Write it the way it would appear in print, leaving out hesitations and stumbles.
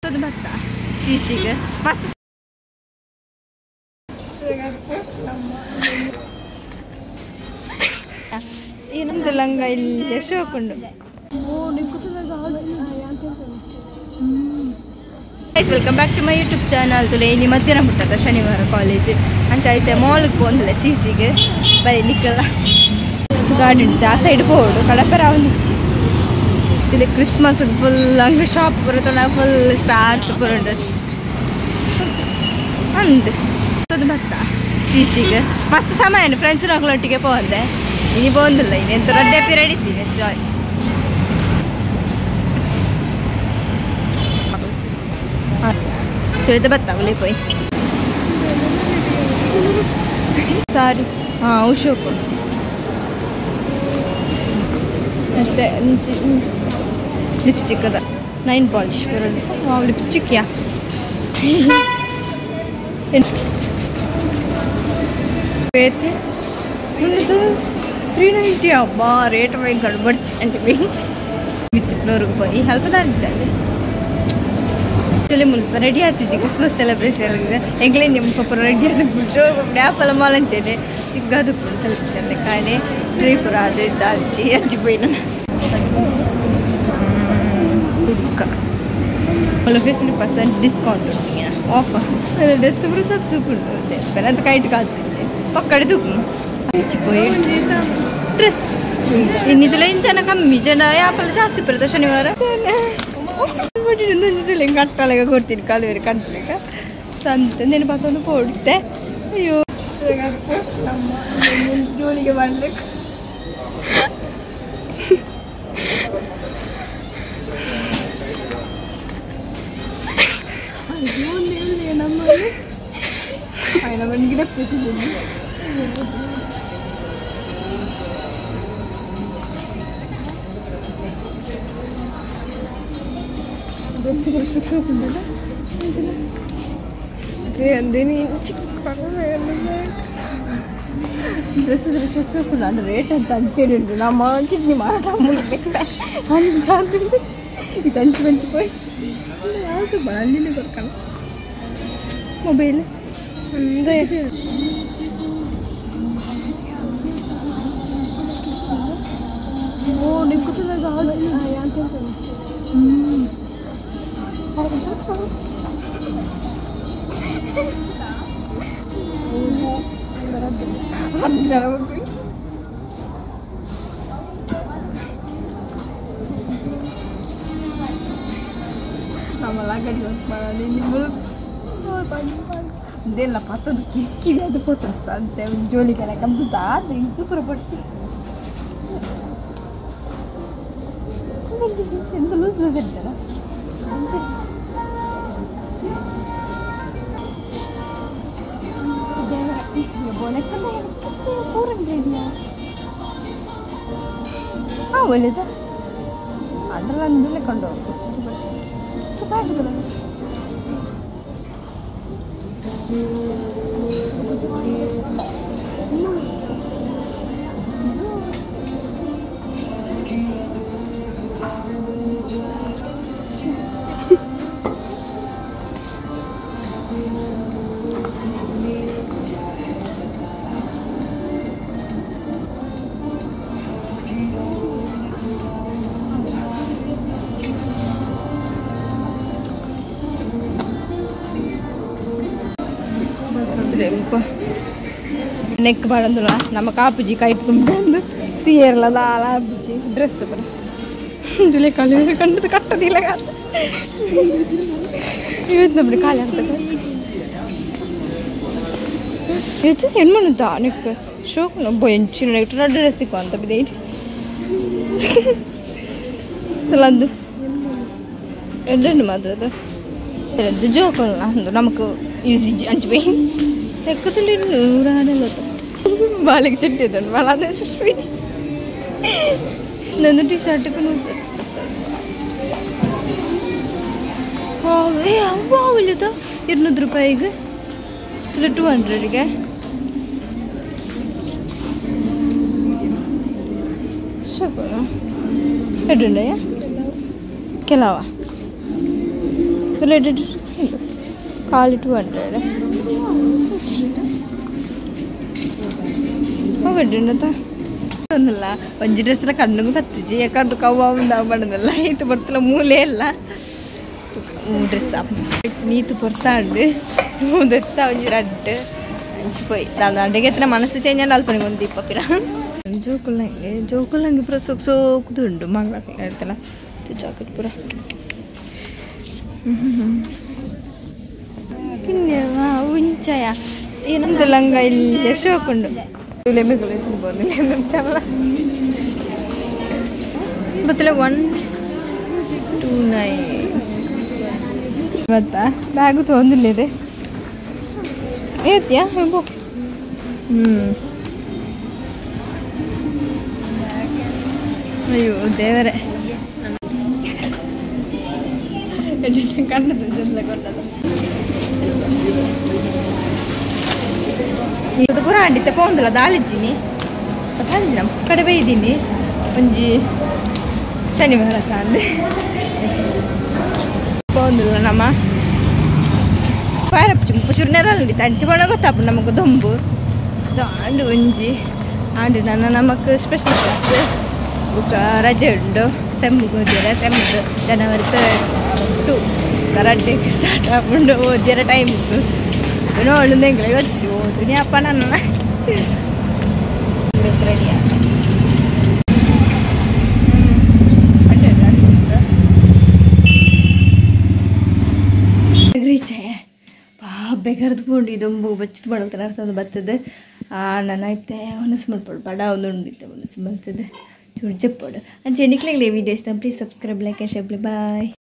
ಬತ್ತಾ ಸೀಸಿಗೆ ಮಸ್ತ್ ಏನಂತ ಲಂಗ ಇಲ್ಲಿ ಶೋಕುಂಡು welcome back to my YouTube channel ತುಲೆ ಇಲ್ಲಿ ಮಧ್ಯಾಹ್ನ ಬಿಟ್ಟದ ಶನಿವಾರ ಕಾಲೇಜ್ ಅಂತ ಐತೆ ಮಾಲ್ಗೆ ಬಂದಲೆ ಸೀಸಿಗೆ ಬೈ ನಿಕ್ಕಲ್ಲ ಗಾಡಿ ಉಂಟು ಆ ಸೈಡ್ ಬೋರ್ಡು ಕಡಪರ ಒಂದು ಇಲ್ಲಿ ಕ್ರಿಸ್ಮಸ್ ಫುಲ್ ಹಂಗೆ ಶಾಪ್ ಬರುತ್ತಲ್ಲ ಫುಲ್ ಸ್ಟಾರ್ಟ್ ಬರೋದು ಅಂದು ಬತ್ತಾ ಸೀಸಿಗೆ ಮಸ್ತ್ ಸಮಯ ಫ್ರೆಂಡ್ಸ್ ಮಕ್ಕಳೊಟ್ಟಿಗೆ ಹೋದೆ ಇನಿ ಬಂದಿಲ್ಲ ಇನ್ನು ಎಂತ ರಡ್ಡೆ ಪೀರಿಯಡ್ ಇದ್ದೀನಿ ಎಂಜಾಯ್ ಸುಳಿದ ಬತ್ತಾವಲಿ ಪೋಯ್ ಸಾರಿ ಹಾಂ ಉಷೋಕು ಮತ್ತೆ ಲಿಪ್ಸ್ಟಿಕ್ ಅದ 9 ಪಾಲಿಶ್ ಬರೋದು ವಾವ್ ಲಿಪ್ಸ್ಟಿಕ್ ಯಾ ಬೇತಿ ಒಂದು 390 ಅಬ್ಬಾ ರೇಟ್ ಬೈ ಗಡ್ಬಡ್ ಅಂಜಿ ₹100 ಹಲ್ಪದಾಂಚಲ್ಲಿ ಮುಲ್ಪ ರೆಡಿ ಆಗ್ತಿದ್ದೆ ಕ್ರಿಸ್ಮಸ್ ಸೆಲೆಬ್ರೇಷನ್ ಎಂಗ್ಲೇ ನಿಮ್ಮ ಪಾಪ ರೆಡಿ ಆದ ಶೋ ಡ್ಯಾಪಲ್ಲ ಮಾಲಂಚೇನೆ ಸಿಗ್ಗದು ಸೆಲೆಬ್ರೇಷನ್ ಕಾಣೆ ಡ್ರೈಪುರ ಅದು ದಾಲ್ಚಿ ಅಂಚಿ ಪೋಯಿನ 50% ಡಿಸ್ಕೌಂಟ್ ಆಫರ್ ಡ್ರೆಸ್ ಕೂಡ ಸಬ್ಸಿಡಿ ಅದು ಕೈಟ್ ಕಾಸು ಪಕ್ಕಡೆ ತುಪ್ಪು ಹಚ್ಚಿಪೋಯಿ ಡ್ರೆಸ್ ಇನ್ನಿದಲ್ಲ ಇಂಚನ ಕಮ್ಮಿ ಜನ ಯಾಪಲ್ಲ ಜಾಸ್ತಿ ಬರುತ್ತೆ ಶನಿವಾರ ಕಟ್ಟಲೆಗ ಕೊಡ್ತೀನಿ ಕಾಲುವೇರಿ ಕಂಟ್ಲೆಗ ಸಂತ ನೆನಪಾಕೊಂಡು ಕೊಡುತ್ತೆ ಅಯ್ಯೋ ಜೋಳಿಗೆ ಮಾಡ್ಲಿಕ್ಕೆ ನಮ್ಮನಿಗೆ ಕೂತಿದ್ದೀನಿ ಡ್ರೆಸ್ಸಿಗೆ ಶುಕ್ರಲ್ಲ ಅಂದೇನಿ ಚಿಕ್ಕ ಡ್ರೆಸ್ ಶುಕ್ರಲ್ಲ ಅದು ರೇಟ್ ಅಂತ ಹಂಚೇಳಿ ಉಂಟು ನಮ್ಮ ಕಿಡ್ನಿ ಮಾರಾಟ ಮುಗಿಬೇಕು ಹಂಚಾದಿಂದ ಇದು ಹಂಚಿ ಹಂಚಿಪೋಯ್ ಯಾವುದು ಬಾಳಿನೇ ಬರ್ಕಲ್ಲ ಮೊಬೈಲ್ ಅಂದರೆ ಓ ನೀವು ಕೂತದಾಗ ಯಾಂತ ಇದೆಲ್ಲ ಪತ್ತದು ಕಿಕ್ಕಿದೆ ಅದು ಕೊತ್ತರಿಸ್ತಾ ಅಂತೆ ಜೋಲಿಗೆಲ್ಲ ಕಮ್ದುತ್ತಾ ಆದರೆ ಇದು ಪುರ ಪಡ್ತು ಎಂತ ಲೂಸ್ ಲೂಸ್ ಇರ್ತಲ್ಲ ಹಾಂ ಒಳ್ಳೆದ ಅದರಲ್ಲೇ ಕೊಂಡು ನೆಕ್ ಬಾಡಂದಿಲ್ಲ ನಮ್ಮ ಕಾಪುಜಿ ಕೈ ತುಂಬ ತುಯರ್ಲದ ಆಲಾಪುಜಿ ಡ್ರೆಸ್ ಬರ ತುಲೆ ಕಾಲು ಕಂಡದು ಕಟ್ಟದಿಲ್ಲ ಇವತ್ತು ನಮ್ಮದು ಖಾಲಿ ಆಗ್ತದೆ ಇವತ್ತು ಏನು ಮಾಡುತ್ತಾ ನೆಕ್ ಶೋಕ್ ಎಂಚಿನ ನೆಕ್ ಡ್ರೆಸ್ ಸಿಕ್ಕೋ ಅಂತ ಬಿದೆ ಅದು ಎಡ್ಡೆಣ್ಣು ಮಾತ್ರ ಅದು ಜೋಕಲ್ಲ ಅಂದು ನಮಕು ಈಸಿ ಹಂಚ್ಬೇ ಎಕ್ಕದಲ್ಲಿ ನೂರಾನೆಲ್ಲ ಬಾಲಿಗೆ ಚಟ್ಟಿ ಇದ್ದಾನೆ ಬಾಲ ಅದೇ ಸ್ವೀಟ್ ನಂದು ಟಿ ಶರ್ಟ್ಗೆ ಅವ್ವ ಇಲ್ಲದ ₹200 ಇಲ್ಲ 200ಗೆ ಸಾಕು ಎಡ್ಡುಂಡಯ್ಯ ಕೆಲವ ಕಾಲು 200 ಹೋಗಡ್ಡಿಂತ ಒಂದಲ್ಲ ಒಂಜಿ ಡ್ರೆಸ್ಲ ಕಣ್ಣಿಗೆ ಬತ್ತಿಜಿ ಯಾಕಂದು ಕವ್ವ ಮಾಡೋದಲ್ಲ ಈತು ಬರ್ತಲ್ಲ ಮೂಲೆ ಎಲ್ಲ ಡ್ರೆಸ್ ನೀತು ಬರ್ತಾಂಡು ದೆತ್ತ ಒಂಜಿ ರಡ್ಡು పోయి దాని అడిగితే మనసు చేంజ్ అని అల్పని ఉంది పప్పిరా జోకులంగి పురా సోకు సోకుతుండు మళ్ళీ ఎడతల జాకెట్ పురా ఉంచాయ ఏనంత లంగా ఇల్లే సోకుండు ಲೆಮಿಗಳು ತಿನ್ಬೋದು ಲೆಮನ್ ಚಲ್ಲ ಬತ್ತಲೆ 129 ಗೊತ್ತಾ ಬ್ಯಾಗು ತೊಂದಿಲ್ಲಿದೆ ಏತ್ಯಾ ಹೇಗೋ ಅಯ್ಯೋ ದೇವರೇ ಕಣ್ಣದ ಕೊಟ್ಟದ ಇದು ಪೂರ ಅಂಡಿತ್ತೆ ಪೋಂದಲ್ಲ ದಾಳಿಜಿನಿ ಕಡೆ ಬೈದೀನಿ ಒಂಜಿ ಶನಿವಾರ ತಂದೆ ಪೋಂದಲ್ಲ ನಮ್ಮ ಚುರು ನೆರಳಿ ತಂಚಿ ಬಣ್ಣ ಗೊತ್ತಪ್ಪ ನಮಗೆ ದೊಂಬು ಆಂಡು ಒಂಜಿ ಆಂಡು ನನ್ನ ನಮಕ್ ಸ್ಪೆಷಲ್ ಕ್ಲಾಸ್ ಬುಕ್ಕ ರಜೆ ಉಂಡು ಸೆಮ್ಮಿಗೆ ಓದಿರ ಸೆಮ್ಮಿಗೆ ಜನವರಿ 2 ರಡ್ಡೆಗೆ ಸ್ಟಾರ್ಟ್ ಆಗ್ಬಿಟ್ಟು ಓದಿರ ಟೈಮ್ ಇತ್ತು ನೋಡು ನೆಂಗ್ಳೆ ಗೊತ್ತಿದ್ದು ಓದ್ತೀನಿ ಅಪ್ಪ ನನ್ನ ರೆಡಿ ಬೇಕರ್ದು ಪೋಂಡು ಇದೊಂಬು ಬಚ್ಚಿತ್ ಮಾಡಲ್ತಾರೆ ಅರ್ಥ ಬರ್ತದೆ ನಾನೈತೆ ಹೊನಸು ಮಾಡ್ಬೋದು ಬಡ ಒಂದು ಉಂಡಿತ್ತೆ ಹೊನಸು ಬರ್ತದೆ ಚೂರು ಜಪ್ಪೋಡು ಅಂಚೆ ನಿಕ್ಲಿಗೆ ವಿಡಿಯೋ ಇಷ್ಟ please subscribe like and share bye